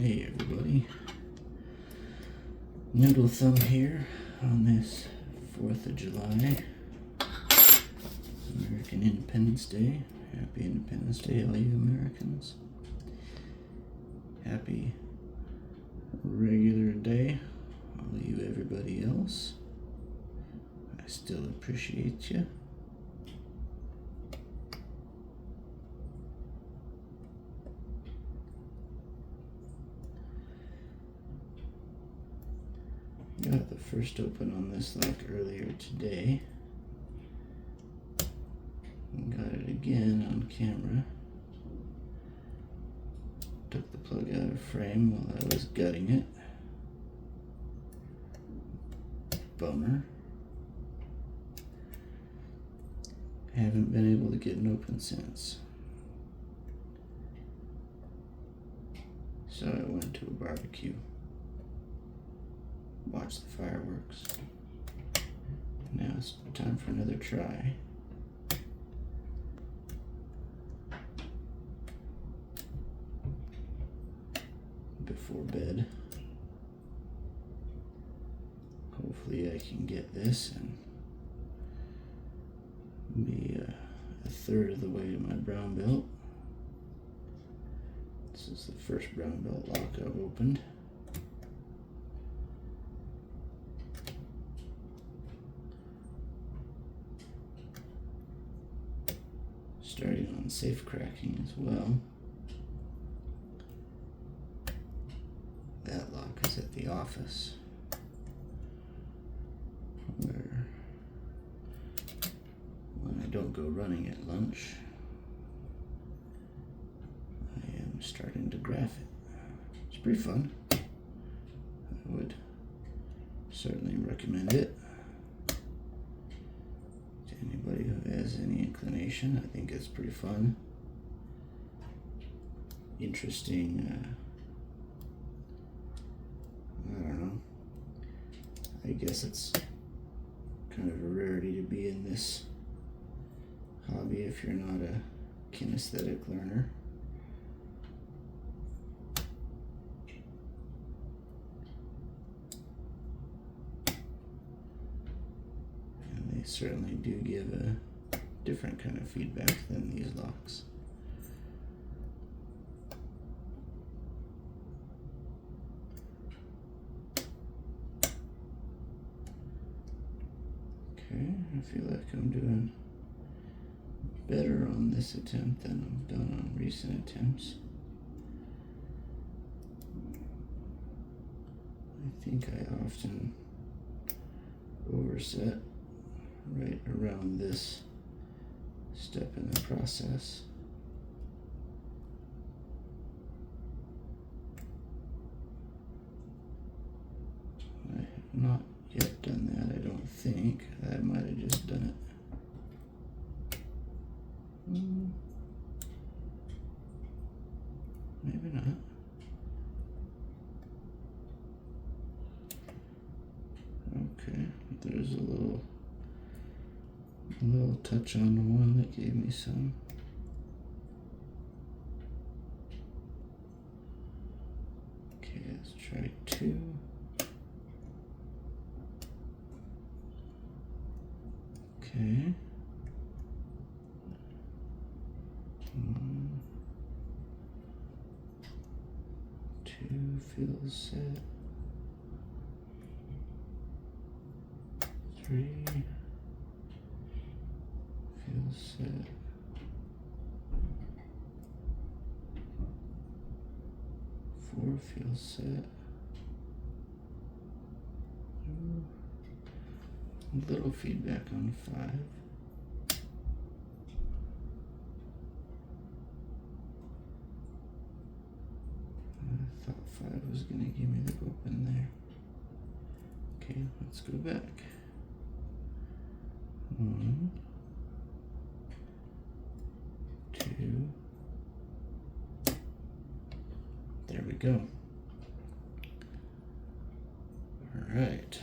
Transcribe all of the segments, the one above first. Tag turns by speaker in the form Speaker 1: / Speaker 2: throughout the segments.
Speaker 1: Hey everybody, Noodle Thumb here on this 4th of July, American Independence Day. Happy Independence Day, all you Americans. Happy regular day, all you everybody else. I still appreciate you. Got the first open on this lock earlier today. Got it again on camera. Took the plug out of frame while I was gutting it. Bummer. Haven't been able to get an open since. So I went to a barbecue. Watch the fireworks. Now it's time for another try. Before bed. Hopefully I can get this and be a third of the way to my brown belt. This is the first brown belt lock I've opened. Starting on safe cracking as well. That lock is at the office, where when I don't go running at lunch, I am starting to graph it. It's pretty fun. I would certainly recommend it to anybody who has any inclination. I think it's pretty fun. Interesting, I don't know. I guess it's kind of a rarity to be in this hobby if you're not a kinesthetic learner. And they certainly do give a different kind of feedback than these locks. Okay, I feel like I'm doing better on this attempt than I've done on recent attempts. I think I often overset right around this step in the process. I have not yet done that, I don't think. I might have just done it. Maybe not. Okay, there's a little touch on the one that gave me some. Okay, let's try 2. Okay. 1, 2 feels set. 3 feels set. 4 feels set. A little feedback on 5. I thought 5 was going to give me the open there. Okay, let's go back. 1, 2. There we go. All right.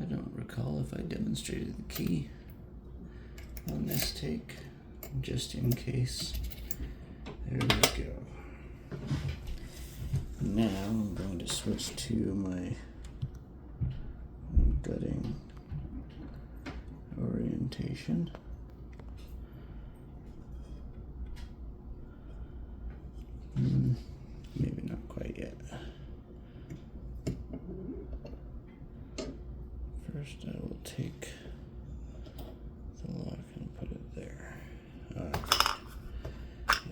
Speaker 1: I don't recall if I demonstrated the key on mistake, just in case. There we go. Now I'm going to switch to my gutting orientation. Maybe not quite yet. First I will take the lock and put it there.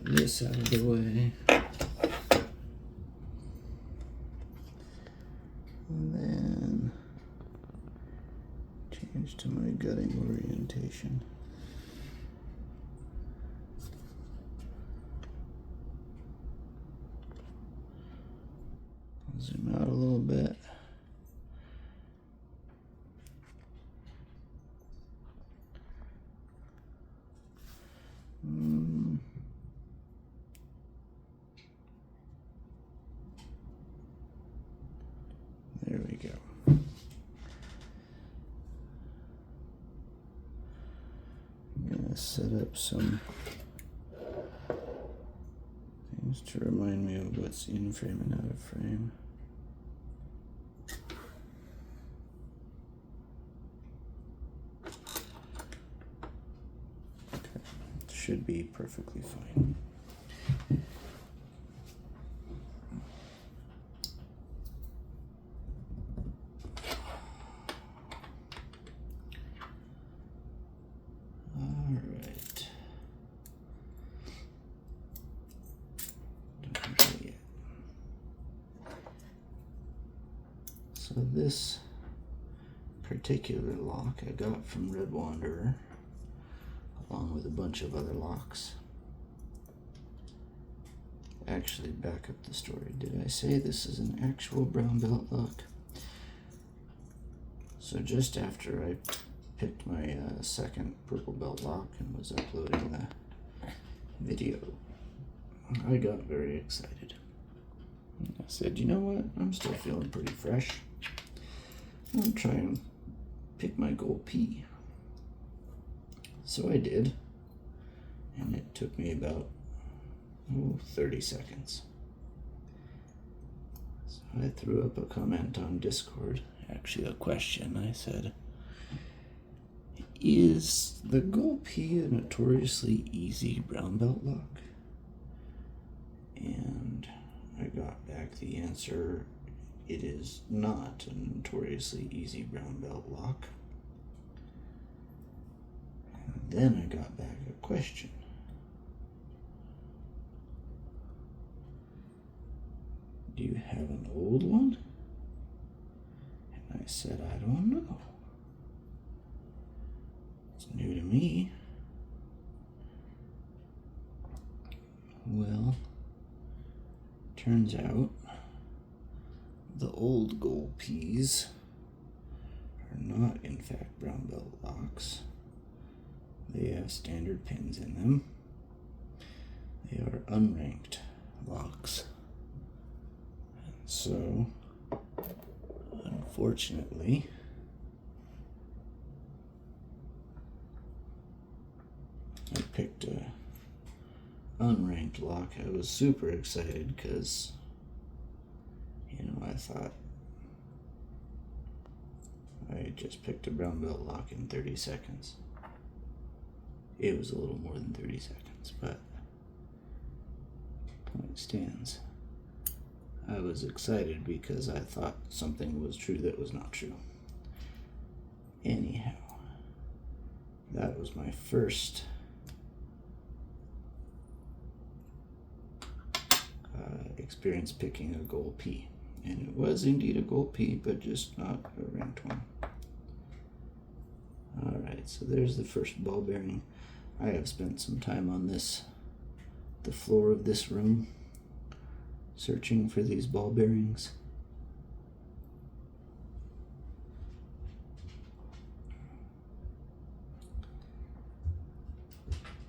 Speaker 1: Get this out of the way. And then change to my gutting orientation. Zoom out a little bit. There we go. I'm gonna set up some things to remind me of what's in frame and out of frame. Should be perfectly fine. All right. Don't know yet. So this particular lock I got from Red Wanderer, along with a bunch of other locks. Actually, back up the story. Did I say this is an actual brown belt lock? So just after I picked my second purple belt lock and was uploading the video, I got very excited. I said, you know what? I'm still feeling pretty fresh. I'll try and pick my gold P. So I did, and it took me about 30 seconds. So I threw up a comment on Discord, actually a question. I said, is the gold P a notoriously easy brown belt lock? And I got back the answer, it is not a notoriously easy brown belt lock. Then I got back a question. Do you have an old one? And I said, I don't know. It's new to me. Well, turns out the old gold Ps are not in fact brown belt locks. They have standard pins in them. They are unranked locks. And so, unfortunately, I picked a unranked lock. I was super excited because, I thought I just picked a brown belt lock in 30 seconds. It was a little more than 30 seconds, but point stands. I was excited because I thought something was true that was not true. Anyhow, that was my first experience picking a gold P. And it was indeed a gold P, but just not a ranked one. Alright, so there's the first ball bearing. I have spent some time on the floor of this room, searching for these ball bearings.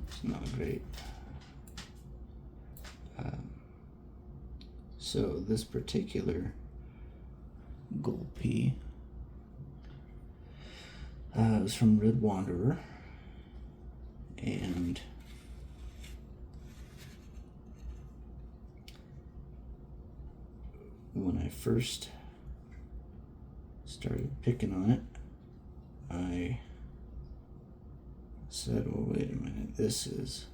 Speaker 1: It's not great. So this particular gold P was from Red Wanderer, when I first started picking on it, I said, well, wait a minute, this is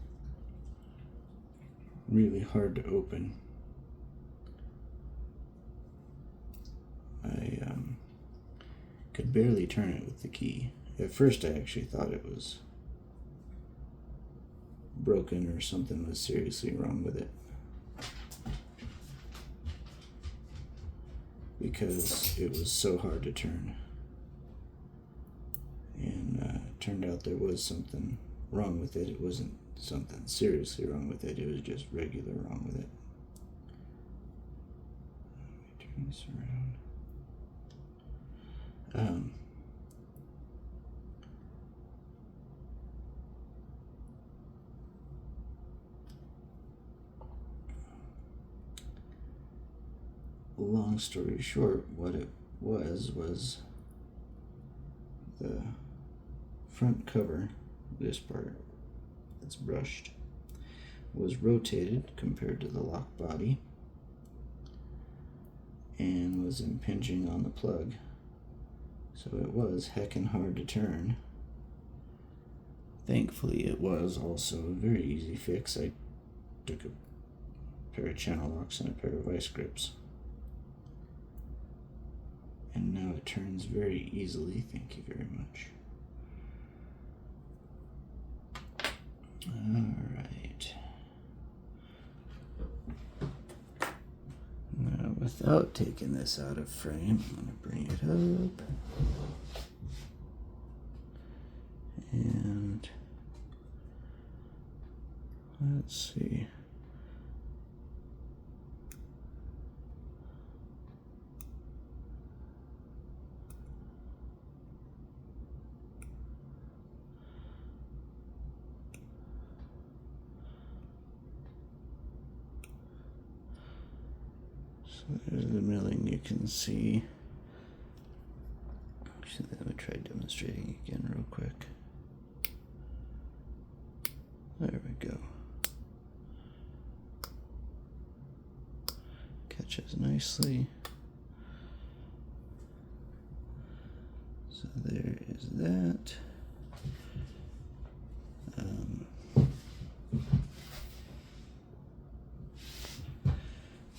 Speaker 1: really hard to open. I could barely turn it with the key. At first I actually thought it was broken or something was seriously wrong with it, because it was so hard to turn. And it turned out there was something wrong with it. It wasn't something seriously wrong with it, it was just regular wrong with it. Let me turn this around. Long story short, what it was the front cover, this part that's brushed, was rotated compared to the lock body and was impinging on the plug. So it was heckin' hard to turn. Thankfully it was also a very easy fix. I took a pair of channel locks and a pair of vice grips, and now it turns very easily. Thank you very much. Alright. Now, without taking this out of frame, I'm going to bring it up. And let's see. So there's the milling you can see. Actually, let me try demonstrating again real quick. There we go. Catches nicely. So there is that.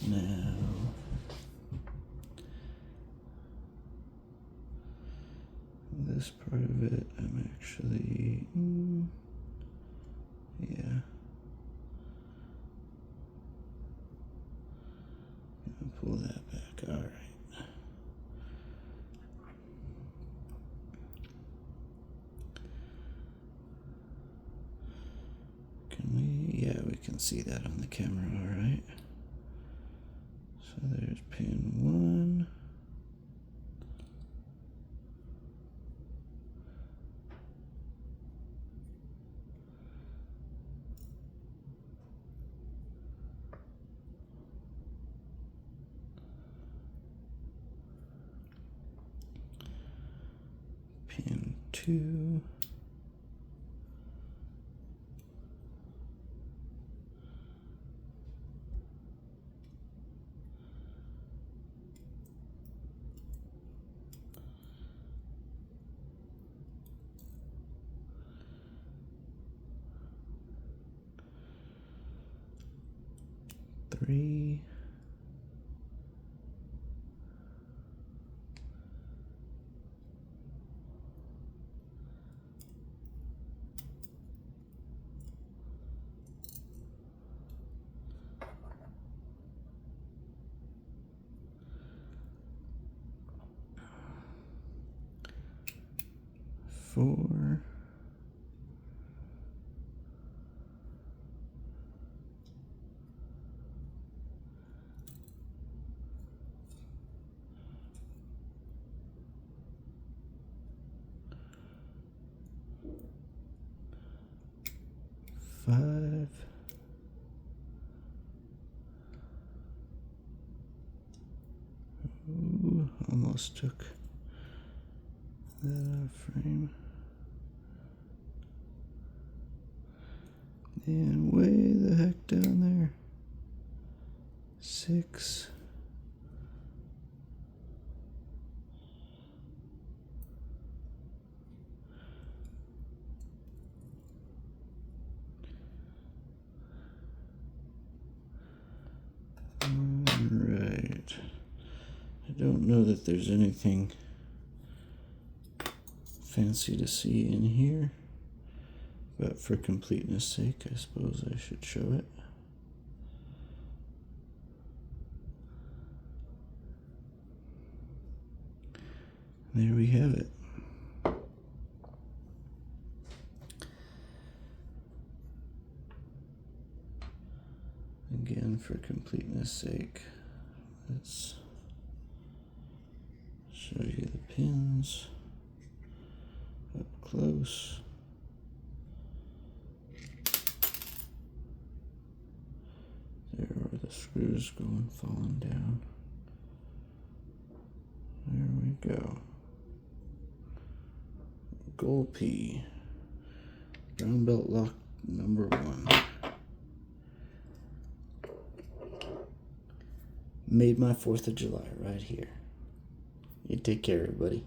Speaker 1: Now, this part of it, I'm actually, yeah. Pull that back, all right. Can we, yeah, we can see that on the camera, all right. So there's pin 1. Pin 2. Three. Four. Five. Ooh, almost took that out of frame. And way the heck down there. 6. don't know that there's anything fancy to see in here, but for completeness sake, I suppose I should show it. There we have it. Again, for completeness sake, let's show you the pins up close. There are the screws falling down. There we go. Gold P. Brown belt lock number 1. Made my 4th of July right here. You take care, everybody.